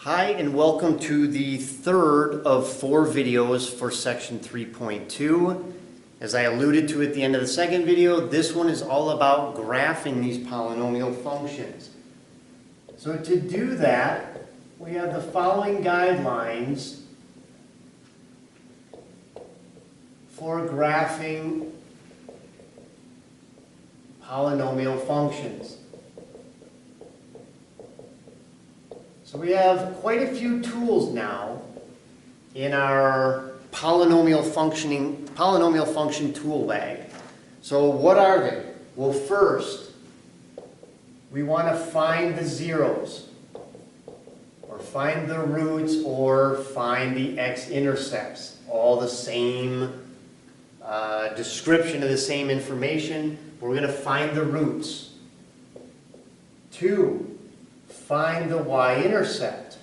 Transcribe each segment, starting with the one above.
Hi and welcome to the third of 4 videos for section 3.2. As I alluded to at the end of the second video, this one is all about graphing these polynomial functions. So to do that, we have the following guidelines for graphing polynomial functions. So we have quite a few tools now in our polynomial function tool bag. So what are they? Well, first, we want to find the zeros, or find the roots, or find the x-intercepts. All the same description of the same information. We're going to find the roots. 2. Find the y-intercept.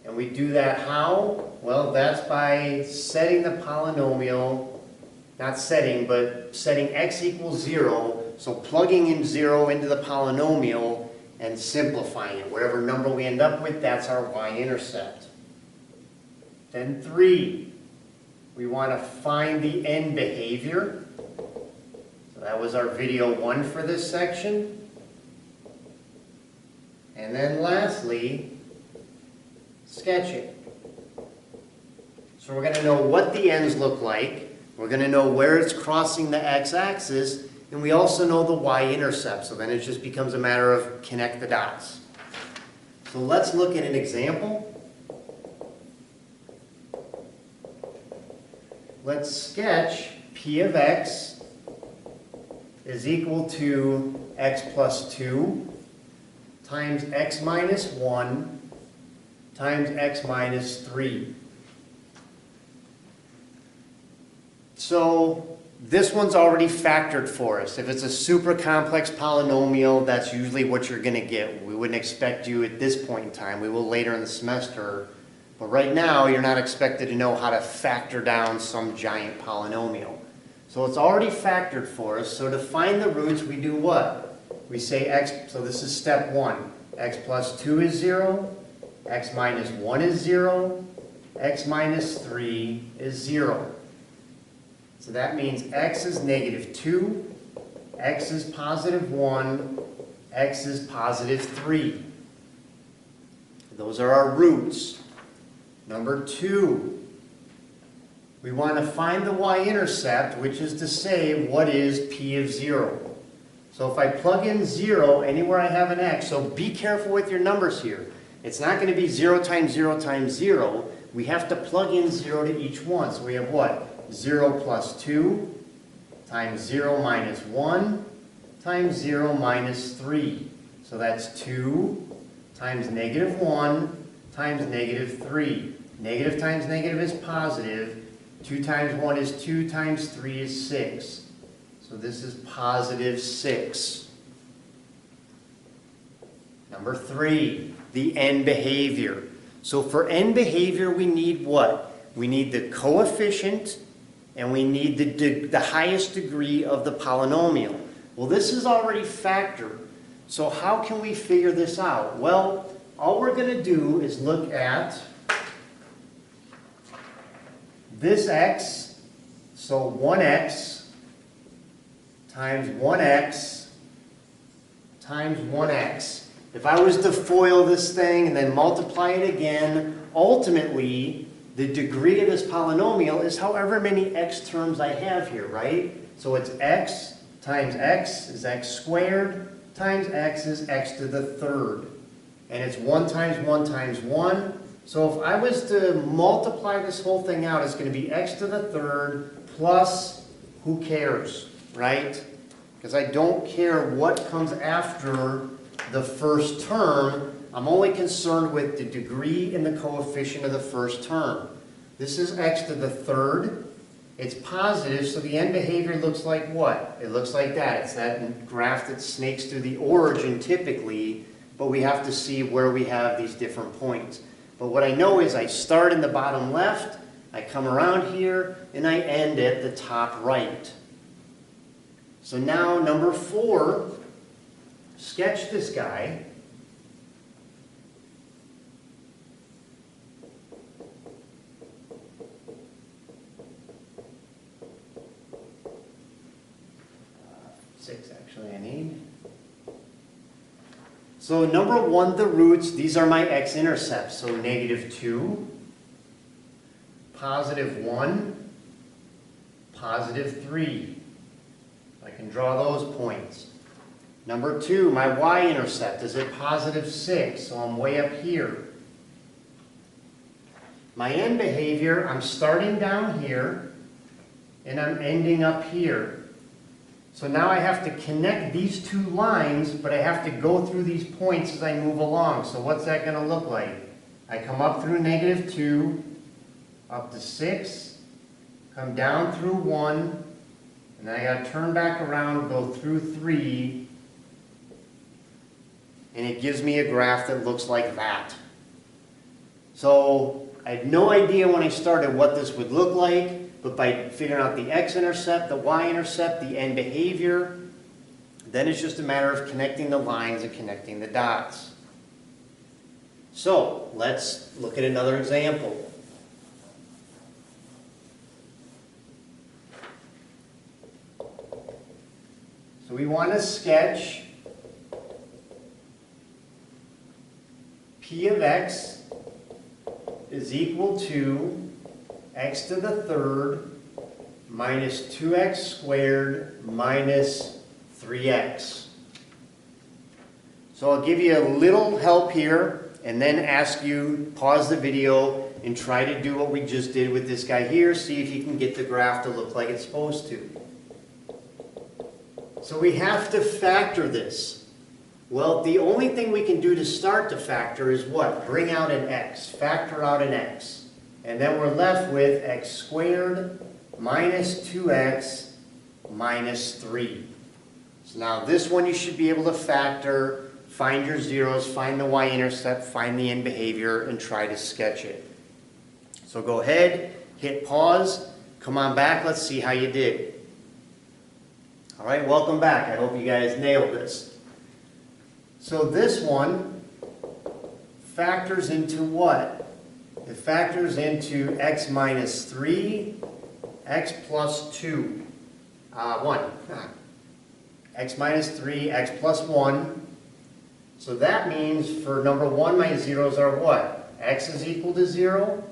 And we do that how? Well, that's by setting the polynomial, not setting, but setting x equals 0, so plugging in 0 into the polynomial and simplifying it. Whatever number we end up with, that's our y-intercept. Then 3, we want to find the end behavior. So that was our video 1 for this section. And then lastly, sketching. So we're going to know what the ends look like. We're going to know where it's crossing the x-axis. And we also know the y-intercept. So then it just becomes a matter of connect the dots. So let's look at an example. Let's sketch p of x is equal to x plus 2 times x minus 1 times x minus 3. So this one's already factored for us. If it's a super complex polynomial, that's usually what you're going to get. We wouldn't expect you at this point in time. We will later in the semester. But right now, you're not expected to know how to factor down some giant polynomial. So it's already factored for us. So to find the roots, we do what? We say x, so this is step 1. X plus 2 is 0, x minus 1 is 0, x minus 3 is 0. So that means x is negative 2, x is positive 1, x is positive 3. Those are our roots. Number 2, we want to find the y-intercept, which is to say, what is p of 0? So if I plug in 0 anywhere I have an x, so be careful with your numbers here. It's not going to be 0 times 0 times 0. We have to plug in 0 to each one. So we have what? 0 plus 2 times 0 minus 1 times 0 minus 3. So that's 2 times negative 1 times negative 3. Negative times negative is positive. 2 times 1 is 2 times 3 is 6. So this is positive 6. Number 3, the end behavior. So for end behavior, we need what? We need the coefficient and we need the highest degree of the polynomial. Well, this is already factored. So how can we figure this out? Well, all we're going to do is look at this x, so 1x times 1x times 1x. If I was to FOIL this thing and then multiply it again, ultimately, the degree of this polynomial is however many x terms I have here, right? So it's x times x is x squared times x is x to the third. And it's 1 times 1 times 1. So if I was to multiply this whole thing out, it's going to be x to the third plus, who cares? Right? Because I don't care what comes after the first term. I'm only concerned with the degree and the coefficient of the first term. This is x to the third. It's positive, so the end behavior looks like what? It looks like that. It's that graph that snakes through the origin typically, but we have to see where we have these different points. But what I know is I start in the bottom left, I come around here, and I end at the top right. So now, number 4, sketch this guy. 6 actually I need. So number 1, the roots, these are my x-intercepts. So -2, +1, +3. I can draw those points. Number 2, my y-intercept is at +6, so I'm way up here. My end behavior, I'm starting down here, and I'm ending up here. So now I have to connect these two lines, but I have to go through these points as I move along. So what's that going to look like? I come up through -2, up to 6, come down through 1, and then I got to turn back around, go through 3, and it gives me a graph that looks like that. So I had no idea when I started what this would look like. But by figuring out the x-intercept, the y-intercept, the end behavior, then it's just a matter of connecting the lines and connecting the dots. So let's look at another example. So we want to sketch p of x is equal to x to the third minus 2x squared minus 3x. So I'll give you a little help here and then ask you, pause the video and try to do what we just did with this guy here, see if you can get the graph to look like it's supposed to. So we have to factor this. Well, the only thing we can do to start to factor is what? Bring out an x, factor out an x. And then we're left with x squared minus 2x minus 3. So now this one you should be able to factor, find your zeros, find the y-intercept, find the end behavior, and try to sketch it. So go ahead, hit pause, come on back, let's see how you did. All right, welcome back. I hope you guys nailed this. So this one factors into what? It factors into x minus 3, x plus 2, 1. X minus 3, x plus 1. So that means for number 1, my zeros are what? X is equal to 0,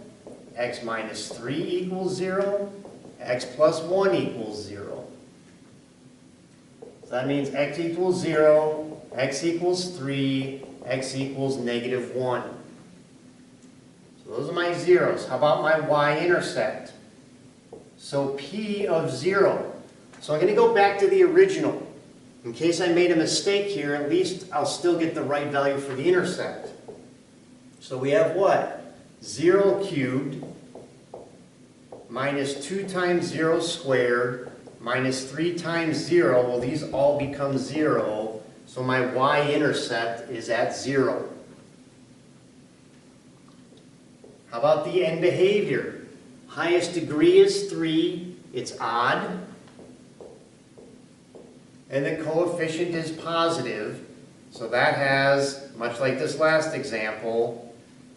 x minus 3 equals 0, x plus 1 equals 0. So that means x equals 0, x equals 3, x equals -1. Those are my zeros. How about my y-intercept? So p of 0. So I'm going to go back to the original. In case I made a mistake here, at least I'll still get the right value for the intercept. So we have what? 0 cubed minus 2 times 0 squared minus 3 times 0. Well, these all become 0. So my y-intercept is at 0. How about the end behavior? Highest degree is 3. It's odd. And the coefficient is positive. So that has, much like this last example,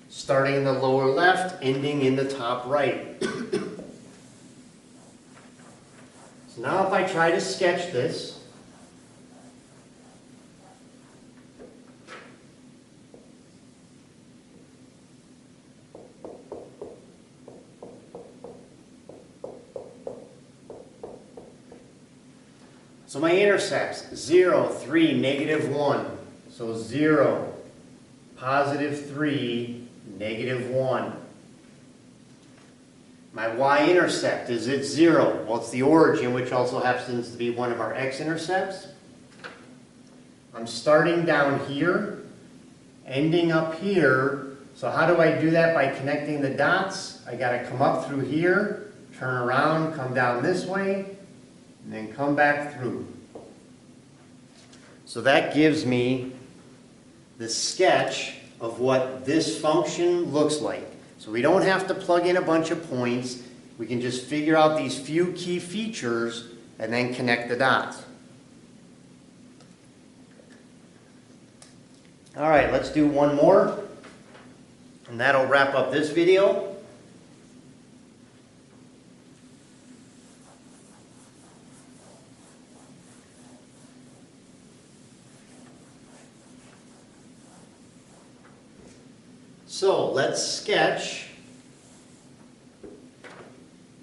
starting in the lower left, ending in the top right. So now if I try to sketch this, so my intercepts, 0, 3, -1. So 0, +3, -1. My y-intercept is at 0. Well, it's the origin, which also happens to be one of our x-intercepts. I'm starting down here, ending up here. So how do I do that? By connecting the dots. I got to come up through here, turn around, come down this way, and then come back through. So that gives me the sketch of what this function looks like. So we don't have to plug in a bunch of points. We can just figure out these few key features and then connect the dots. All right, let's do one more, and that'll wrap up this video. So let's sketch.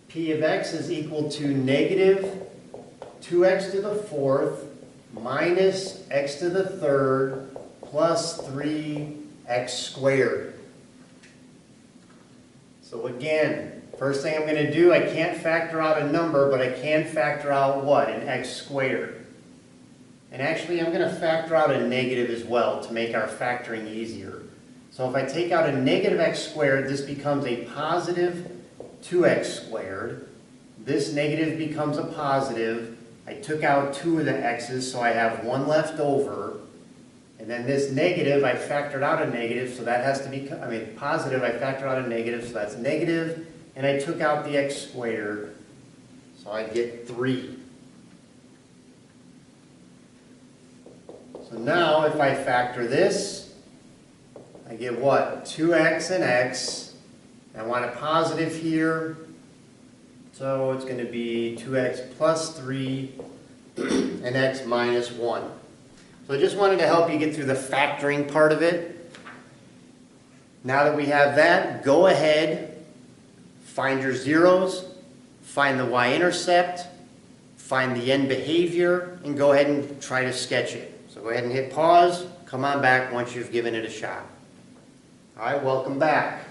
P of x is equal to negative 2x to the fourth minus x to the third plus 3x squared. So again, first thing I'm going to do, I can't factor out a number, but I can factor out what? An x squared. And actually, I'm going to factor out a negative as well to make our factoring easier. So if I take out a negative x squared, this becomes a positive 2x squared. This negative becomes a positive. I took out 2 of the x's, so I have 1 left over. And then this negative, I factored out a negative, so that has to be, positive, I factored out a negative, so that's negative. And I took out the x squared, so I get 3. So now if I factor this, I get what? 2x and x. I want a positive here, so it's going to be 2x plus 3 and x minus 1. So I just wanted to help you get through the factoring part of it. Now that we have that, go ahead, find your zeros, find the y-intercept, find the end behavior, and go ahead and try to sketch it. So go ahead and hit pause, come on back once you've given it a shot. All right, welcome back.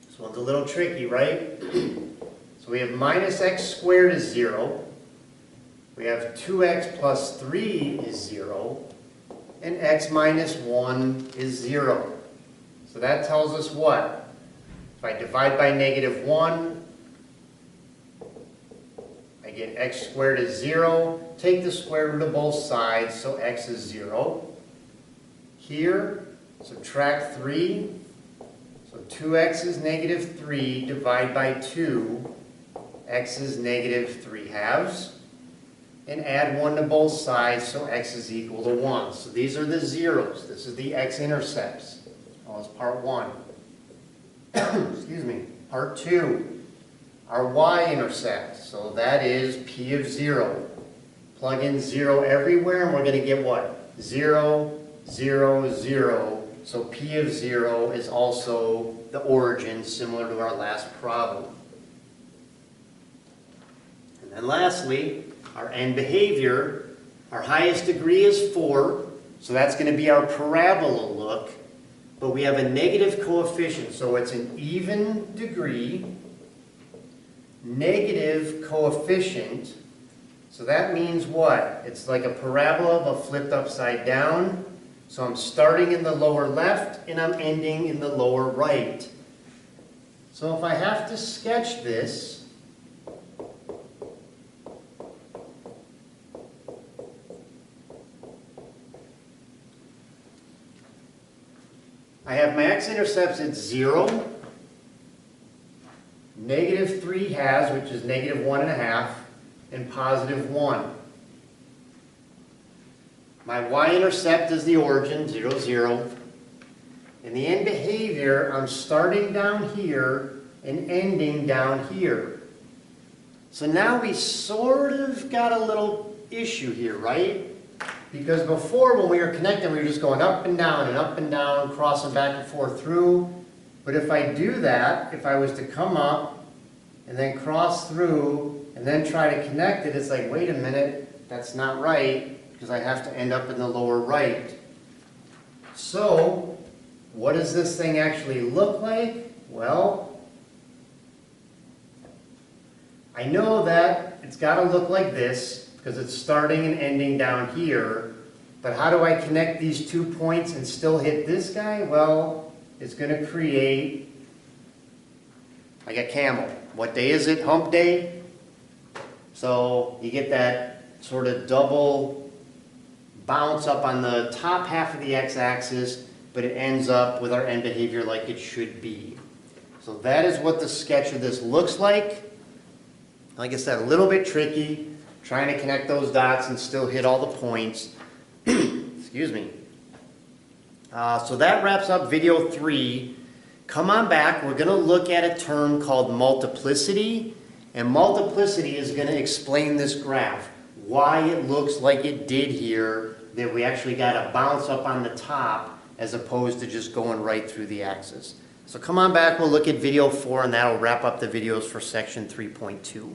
This one's a little tricky, right? So we have minus x squared is 0. We have 2x plus 3 is 0. And x minus 1 is 0. So that tells us what? If I divide by negative 1, I get x squared is 0. Take the square root of both sides, so x is 0. Here, subtract 3. So 2x is negative 3, divide by 2, x is negative 3/2. And add 1 to both sides, so x is equal to 1. So these are the zeros. This is the x-intercepts. That was part 1. Excuse me. Part 2, our y-intercept. So that is p of 0. Plug in 0 everywhere, and we're going to get what? 0, 0, 0. So p of 0 is also the origin, similar to our last problem. And then lastly, our end behavior, our highest degree is 4, so that's going to be our parabola look, but we have a negative coefficient, so it's an even degree, negative coefficient, so that means what? It's like a parabola but flipped upside down, so I'm starting in the lower left and I'm ending in the lower right. So if I have to sketch this, I have my x-intercepts at 0, negative 3/2, which is negative 1.5, and positive 1. My y-intercept is the origin, 0, 0. In the end behavior, I'm starting down here and ending down here. So now we sort of got a little issue here, right? Because before, when we were connecting, we were just going up and down, crossing back and forth through. But if I do that, if I was to come up and then cross through and then try to connect it, it's like, wait a minute, that's not right, because I have to end up in the lower right. So, what does this thing actually look like? Well, I know that it's got to look like this, because it's starting and ending down here. But how do I connect these 2 points and still hit this guy? Well, it's going to create like a camel. What day is it? Hump day? So you get that sort of double bounce up on the top half of the x-axis, but it ends up with our end behavior like it should be. So that is what the sketch of this looks like. Like I said, a little bit tricky. Trying to connect those dots and still hit all the points. Excuse me. So that wraps up video 3. Come on back. We're going to look at a term called multiplicity. And multiplicity is going to explain this graph. Why it looks like it did here. That we actually got a bounce up on the top as opposed to just going right through the axis. So come on back, we'll look at video 4, and that'll wrap up the videos for section 3.2.